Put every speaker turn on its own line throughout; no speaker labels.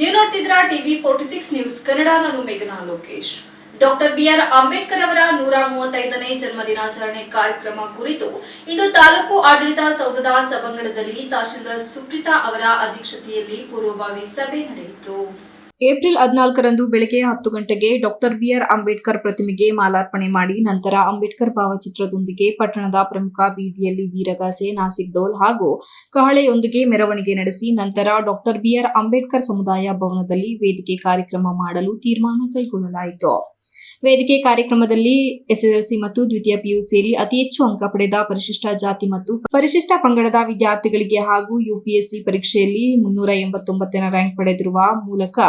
ನೀವು ನೋಡ್ತಿದ್ರ TV 46 news Kannada. ನಾನು ಮೇಘನಾ ಲೋಕೇಶ್. ಡಾಕ್ಟರ್ ಬಿಆರ್ ಅಂಬೇಡ್ಕರ್ ಅವರ 135ನೇ ಜನ್ಮದಿನಾಚರಣೆ ಕಾರ್ಯಕ್ರಮ ಕುರಿತು ಇಂದು ತಾಲೂಕು ಆಡಳಿತ ಸೌಧದ ಸಭಾಂಗಣದಲ್ಲಿ ತಹಶೀಲ್ದಾರ್ ಸುಪ್ರೀತಾ ಅವರ ಅಧ್ಯಕ್ಷತೆಯಲ್ಲಿ ಪೂರ್ವಭಾವಿ ಸಭೆ ನಡೆಯಿತು. ಏಪ್ರಿಲ್ 14ರಂದು ಬೆಳಗ್ಗೆ 10 ಗಂಟೆಗೆ ಡಾಕ್ಟರ್ ಬಿಆರ್ ಅಂಬೇಡ್ಕರ್ ಪ್ರತಿಮೆಗೆ ಮಾಲಾರ್ಪಣೆ ಮಾಡಿ ನಂತರ ಅಂಬೇಡ್ಕರ್ ಭಾವಚಿತ್ರದೊಂದಿಗೆ ಪಟ್ಟಣದ ಪ್ರಮುಖ ಬೀದಿಯಲ್ಲಿ ವೀರಗಾಸೆ, ನಾಸಿಕ್ ಡೋಲ್ ಹಾಗೂ ಕಹಳೆಯೊಂದಿಗೆ ಮೆರವಣಿಗೆ ನಡೆಸಿ ನಂತರ ಡಾಕ್ಟರ್ ಬಿಆರ್ ಅಂಬೇಡ್ಕರ್ ಸಮುದಾಯ ಭವನದಲ್ಲಿ ವೇದಿಕೆ ಕಾರ್ಯಕ್ರಮ ಮಾಡಲು ತೀರ್ಮಾನ ಕೈಗೊಳ್ಳಲಾಯಿತು. ವೇದಿಕೆ ಕಾರ್ಯಕ್ರಮದಲ್ಲಿ ಎಸ್ಎಸ್ಎಲ್ಸಿ ಮತ್ತು ದ್ವಿತೀಯ ಪಿಯು ಸೇರಿ ಅತಿ ಹೆಚ್ಚು ಅಂಕ ಪಡೆದ ಪರಿಶಿಷ್ಟ ಜಾತಿ ಮತ್ತು ಪರಿಶಿಷ್ಟ ಪಂಗಡದ ವಿದ್ಯಾರ್ಥಿಗಳಿಗೆ ಹಾಗೂ ಯುಪಿಎಸ್ಸಿ ಪರೀಕ್ಷೆಯಲ್ಲಿ 389ನೇ ರ್ಯಾಂಕ್ ಪಡೆದಿರುವ ಮೂಲಕ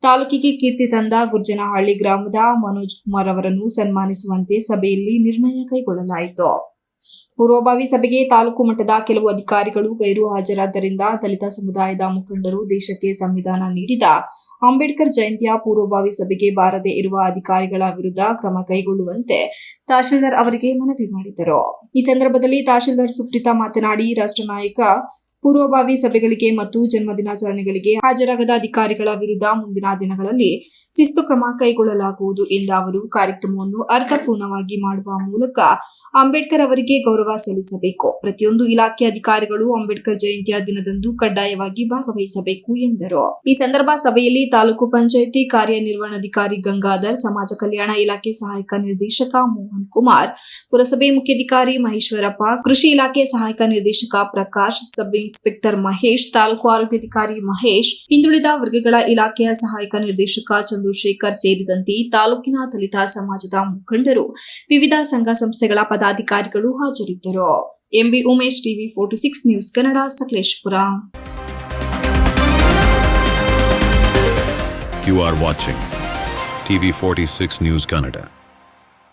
ತಾಲೂಕಿಗೆ ಕೀರ್ತಿ ತಂದ ಗುರ್ಜನಹಳ್ಳಿ ಗ್ರಾಮದ ಮನೋಜ್ ಕುಮಾರ್ ಅವರನ್ನು ಸನ್ಮಾನಿಸುವಂತೆ ಸಭೆಯಲ್ಲಿ ನಿರ್ಣಯ ಕೈಗೊಳ್ಳಲಾಯಿತು. ಪೂರ್ವಭಾವಿ ಸಭೆಗೆ ತಾಲೂಕು ಮಟ್ಟದ ಕೆಲವು ಅಧಿಕಾರಿಗಳು ಗೈರು ಹಾಜರಾದ್ದರಿಂದ ದಲಿತ ಸಮುದಾಯದ ಮುಖಂಡರು ದೇಶಕ್ಕೆ ಸಂವಿಧಾನ ನೀಡಿದ ಅಂಬೇಡ್ಕರ್ ಜಯಂತಿಯ ಪೂರ್ವಭಾವಿ ಸಭೆಗೆ ಬಾರದೇ ಇರುವ ಅಧಿಕಾರಿಗಳ ವಿರುದ್ಧ ಕ್ರಮ ಕೈಗೊಳ್ಳುವಂತೆ ತಹಶೀಲ್ದಾರ್ ಅವರಿಗೆ ಮನವಿ ಮಾಡಿದರು. ಈ ಸಂದರ್ಭದಲ್ಲಿ ತಹಶೀಲ್ದಾರ್ ಸುಪ್ರೀತಾ ಮಾತನಾಡಿ, ರಾಷ್ಟ್ರ ನಾಯಕ ಪೂರ್ವಭಾವಿ ಸಭೆಗಳಿಗೆ ಮತ್ತು ಜನ್ಮದಿನಾಚರಣೆಗಳಿಗೆ ಹಾಜರಾಗದ ಅಧಿಕಾರಿಗಳ ವಿರುದ್ಧ ಮುಂದಿನ ದಿನಗಳಲ್ಲಿ ಶಿಸ್ತು ಕ್ರಮ ಕೈಗೊಳ್ಳಲಾಗುವುದು ಎಂದ ಅವರು, ಕಾರ್ಯಕ್ರಮವನ್ನು ಅರ್ಥಪೂರ್ಣವಾಗಿ ಮಾಡುವ ಮೂಲಕ ಅಂಬೇಡ್ಕರ್ ಅವರಿಗೆ ಗೌರವ ಸಲ್ಲಿಸಬೇಕು. ಪ್ರತಿಯೊಂದು ಇಲಾಖೆ ಅಧಿಕಾರಿಗಳು ಅಂಬೇಡ್ಕರ್ ಜಯಂತಿಯ ದಿನದಂದು ಕಡ್ಡಾಯವಾಗಿ ಭಾಗವಹಿಸಬೇಕು ಎಂದರು. ಈ ಸಂದರ್ಭ ಸಭೆಯಲ್ಲಿ ತಾಲೂಕು ಪಂಚಾಯಿತಿ ಕಾರ್ಯನಿರ್ವಹಣಾಧಿಕಾರಿ ಗಂಗಾಧರ್, ಸಮಾಜ ಕಲ್ಯಾಣ ಇಲಾಖೆ ಸಹಾಯಕ ನಿರ್ದೇಶಕ ಮೋಹನ್ ಕುಮಾರ್, ಪುರಸಭೆ ಮುಖ್ಯಾಧಿಕಾರಿ ಮಹೇಶ್ವರಪ್ಪ, ಕೃಷಿ ಇಲಾಖೆ ಸಹಾಯಕ ನಿರ್ದೇಶಕ ಪ್ರಕಾಶ್, ಸಬ್ ಇನ್ಸ್ಪೆಕ್ಟರ್ ಮಹೇಶ್, ತಾಲೂಕು ಆರೋಗ್ಯಾಧಿಕಾರಿ ಮಹೇಶ್, ಹಿಂದುಳಿದ ವರ್ಗಗಳ ಇಲಾಖೆಯ ಸಹಾಯಕ ನಿರ್ದೇಶಕ ಚಂದ್ರಶೇಖರ್ ಸೇರಿದಂತೆ ತಾಲೂಕಿನ ದಲಿತ ಸಮಾಜದ ಮುಖಂಡರು, ವಿವಿಧ ಸಂಘ ಸಂಸ್ಥೆಗಳ ಪದಾಧಿಕಾರಿಗಳು ಹಾಜರಿದ್ದರು. MB Umesh, TV 46 news Kannada, Sakleshpur.
You are watching TV 46 News Kannada.